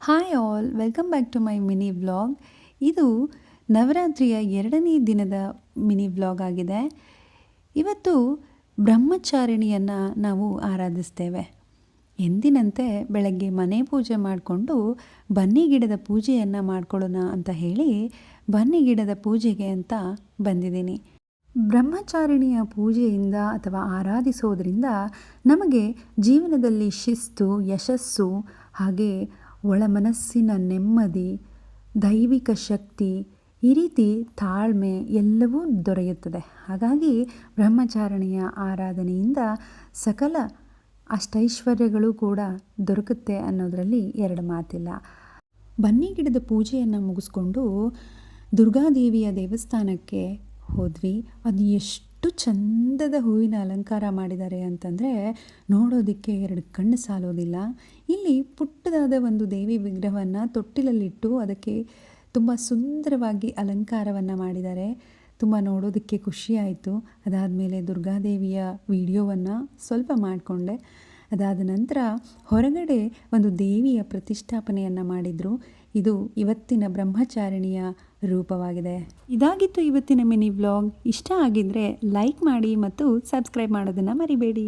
Hi all, welcome back to my mini vlog. ಇದು ನವರಾತ್ರಿಯ 2ನೇ ದಿನದ ಮಿನಿ ವ್ಲಾಗ್ ಆಗಿದೆ. ಇವತ್ತು ಬ್ರಹ್ಮಚಾರಿಣಿಯನ್ನು ನಾವು ಆರಾಧಿಸ್ತೇವೆ. ಎಂದಿನಂತೆ ಬೆಳಗ್ಗೆ ಮನೆ ಪೂಜೆ ಮಾಡಿಕೊಂಡು ಬನ್ನಿ ಗಿಡದ ಪೂಜೆಯನ್ನು ಮಾಡ್ಕೊಳ್ಳೋಣ ಅಂತ ಹೇಳಿ ಬನ್ನಿ ಗಿಡದ ಪೂಜೆಗೆ ಅಂತ ಬಂದಿದ್ದೀನಿ. ಬ್ರಹ್ಮಚಾರಿಣಿಯ ಪೂಜೆಯಿಂದ ಅಥವಾ ಆರಾಧಿಸೋದ್ರಿಂದ ನಮಗೆ ಜೀವನದಲ್ಲಿ ಶಿಸ್ತು, ಯಶಸ್ಸು, ಹಾಗೆ ಒಳ ಮನಸ್ಸಿನ ನೆಮ್ಮದಿ, ದೈವಿಕ ಶಕ್ತಿ, ಈ ರೀತಿ ತಾಳ್ಮೆ ಎಲ್ಲವೂ ದೊರೆಯುತ್ತದೆ. ಹಾಗಾಗಿ ಬ್ರಹ್ಮಚಾರಿಣಿಯ ಆರಾಧನೆಯಿಂದ ಸಕಲ ಅಷ್ಟೈಶ್ವರ್ಯಗಳು ಕೂಡ ದೊರಕುತ್ತೆ ಅನ್ನೋದರಲ್ಲಿ ಎರಡು ಮಾತಿಲ್ಲ. ಬನ್ನಿ ಗಿಡದ ಪೂಜೆಯನ್ನು ಮುಗಿಸ್ಕೊಂಡು ದುರ್ಗಾದೇವಿಯ ದೇವಸ್ಥಾನಕ್ಕೆ ಹೋದ್ವಿ. ಅದು ಎಷ್ಟು ಚಂದದ ಹೂವಿನ ಅಲಂಕಾರ ಮಾಡಿದ್ದಾರೆ ಅಂತಂದರೆ ನೋಡೋದಕ್ಕೆ ಎರಡು ಕಣ್ಣು ಸಾಲೋದಿಲ್ಲ. ಇಲ್ಲಿ ಪುಟ್ಟದಾದ ಒಂದು ದೇವಿ ವಿಗ್ರಹವನ್ನು ತೊಟ್ಟಿಲಲ್ಲಿಟ್ಟು ಅದಕ್ಕೆ ತುಂಬ ಸುಂದರವಾಗಿ ಅಲಂಕಾರವನ್ನು ಮಾಡಿದ್ದಾರೆ. ತುಂಬ ನೋಡೋದಕ್ಕೆ ಖುಷಿಯಾಯಿತು. ಅದಾದಮೇಲೆ ದುರ್ಗಾದೇವಿಯ ವಿಡಿಯೋವನ್ನು ಸ್ವಲ್ಪ ಮಾಡಿಕೊಂಡೆ. ಅದಾದ ನಂತರ ಹೊರಗಡೆ ಒಂದು ದೇವಿಯ ಪ್ರತಿಷ್ಠಾಪನೆಯನ್ನು ಮಾಡಿದರು. ಇದು ಇವತ್ತಿನ ಬ್ರಹ್ಮಚಾರಿಣಿಯ ರೂಪವಾಗಿದೆ. ಇದಾಗಿತ್ತು ಇವತ್ತಿನ ಮಿನಿ ವ್ಲಾಗ್. ಇಷ್ಟ ಆಗಿದ್ದರೆ ಲೈಕ್ ಮಾಡಿ ಮತ್ತು ಸಬ್ಸ್ಕ್ರೈಬ್ ಮಾಡೋದನ್ನು ಮರಿಬೇಡಿ.